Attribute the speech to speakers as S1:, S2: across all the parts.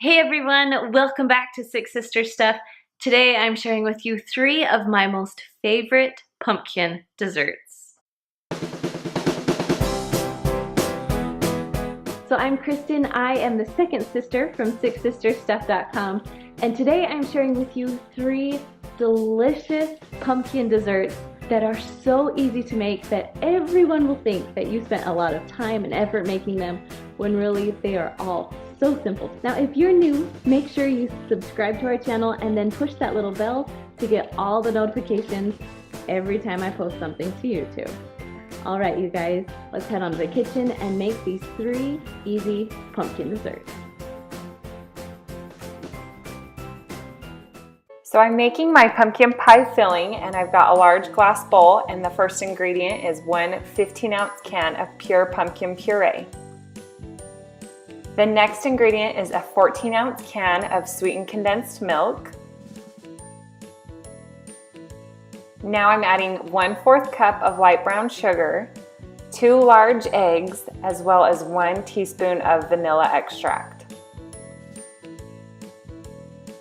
S1: Hey everyone, welcome back to Six Sister Stuff. Today I'm sharing with you 3 of my most favorite pumpkin desserts. So I'm Kristen, I am the second sister from SixSisterStuff.com, and today I'm sharing with you 3 delicious pumpkin desserts that are so easy to make that everyone will think that you spent a lot of time and effort making them, when really they are all so simple. Now if you're new, make sure you subscribe to our channel and then push that little bell to get all the notifications every time I post something to YouTube. Alright you guys, let's head on to the kitchen and make these 3 easy pumpkin desserts.
S2: So I'm making my pumpkin pie filling, and I've got a large glass bowl, and the first ingredient is 1 15-ounce can of pure pumpkin puree. The next ingredient is a 14-ounce can of sweetened condensed milk. Now I'm adding 1/4 cup of light brown sugar, 2 large eggs, as well as 1 teaspoon of vanilla extract.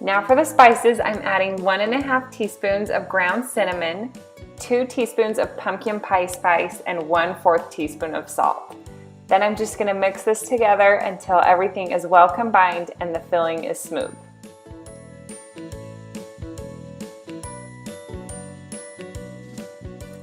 S2: Now for the spices, I'm adding 1½ teaspoons of ground cinnamon, 2 teaspoons of pumpkin pie spice, and 1/4 teaspoon of salt. Then I'm just going to mix this together until everything is well combined and the filling is smooth.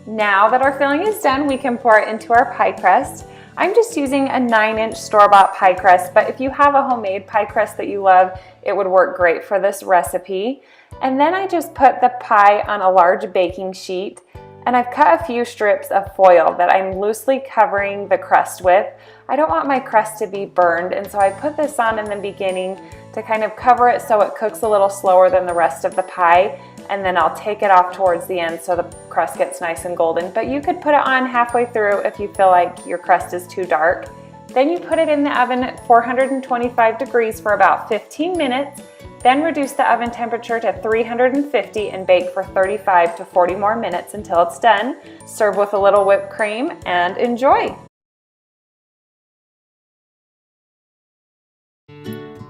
S2: Now that our filling is done, we can pour it into our pie crust. I'm just using a 9-inch store-bought pie crust, but if you have a homemade pie crust that you love, it would work great for this recipe. And then I just put the pie on a large baking sheet, and I've cut a few strips of foil that I'm loosely covering the crust with. I don't want my crust to be burned, and so I put this on in the beginning to kind of cover it so it cooks a little slower than the rest of the pie, and then I'll take it off towards the end so the crust gets nice and golden. But you could put it on halfway through if you feel like your crust is too dark. Then you put it in the oven at 425 degrees for about 15 minutes. Then reduce the oven temperature to 350 and bake for 35 to 40 more minutes until it's done. Serve with a little whipped cream and enjoy.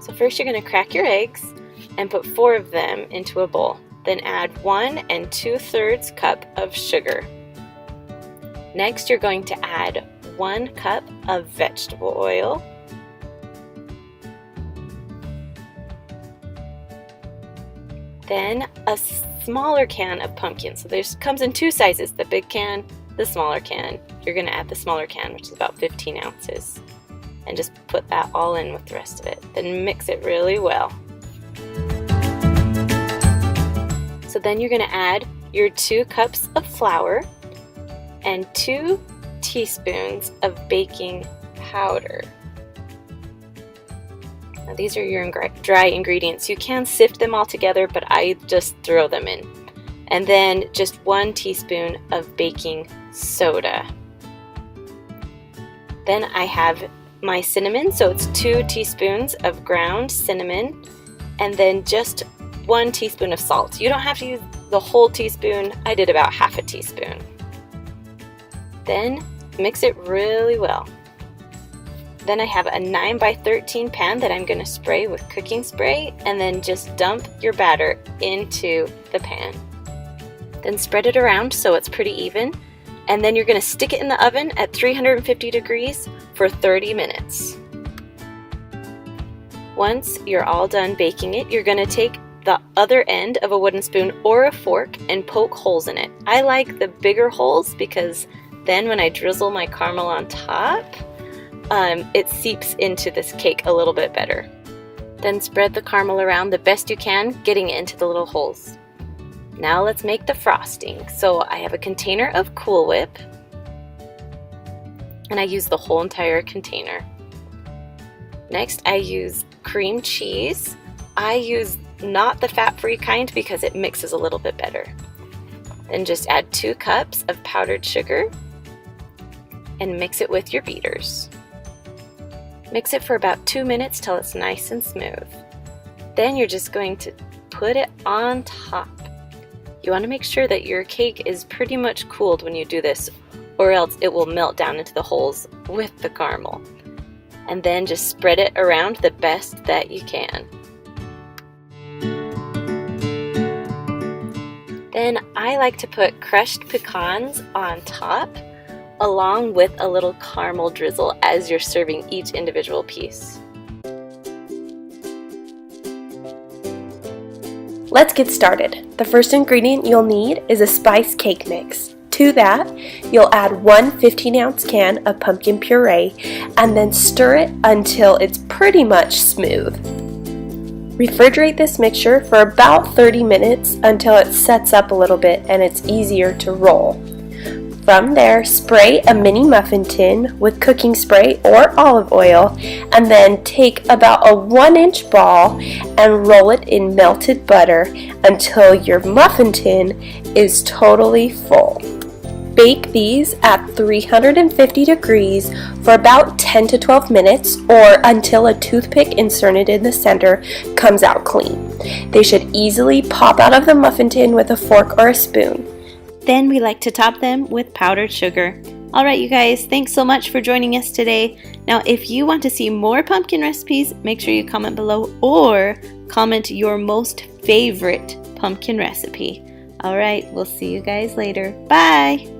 S3: So first you're going to crack your eggs and put 4 of them into a bowl. Then add 1 2/3 cup of sugar. Next you're going to add 1 cup of vegetable oil. Then a smaller can of pumpkin. So there's comes in 2 sizes, the big can, the smaller can. You're going to add the smaller can, which is about 15 ounces. And just put that all in with the rest of it. Then mix it really well. So then you're going to add your 2 cups of flour and 2 teaspoons of baking powder. Now these are your dry ingredients. You can sift them all together, but I just throw them in. And then just 1 teaspoon of baking soda. Then I have my cinnamon, so it's 2 teaspoons of ground cinnamon, and then just 1 teaspoon of salt. You don't have to use the whole teaspoon. I did about half a teaspoon. Then mix it really well. Then I have a 9x13 pan that I'm going to spray with cooking spray, and then just dump your batter into the pan. Then spread it around so it's pretty even, and then you're going to stick it in the oven at 350 degrees for 30 minutes. Once you're all done baking it, you're going to take the other end of a wooden spoon or a fork and poke holes in it. I like the bigger holes because then when I drizzle my caramel on top, it seeps into this cake a little bit better. Then spread the caramel around the best you can, getting it into the little holes. Now let's make the frosting. So I have a container of Cool Whip, and I use the whole entire container. Next I use cream cheese. I use not the fat-free kind because it mixes a little bit better. Then just add 2 cups of powdered sugar and mix it with your beaters. Mix it for about 2 minutes till it's nice and smooth. Then you're just going to put it on top. You want to make sure that your cake is pretty much cooled when you do this, or else it will melt down into the holes with the caramel. And then just spread it around the best that you can. Then I like to put crushed pecans on top, along with a little caramel drizzle as you're serving each individual piece.
S4: Let's get started. The first ingredient you'll need is a spice cake mix. To that, you'll add one 15-ounce can of pumpkin puree and then stir it until it's pretty much smooth. Refrigerate this mixture for about 30 minutes until it sets up a little bit and it's easier to roll. From there, spray a mini muffin tin with cooking spray or olive oil and then take about a 1-inch ball and roll it in melted butter until your muffin tin is totally full. Bake these at 350 degrees for about 10 to 12 minutes or until a toothpick inserted in the center comes out clean. They should easily pop out of the muffin tin with a fork or a spoon.
S3: Then we like to top them with powdered sugar. Alright you guys, thanks so much for joining us today. Now if you want to see more pumpkin recipes, make sure you comment below or comment your most favorite pumpkin recipe. Alright, we'll see you guys later. Bye!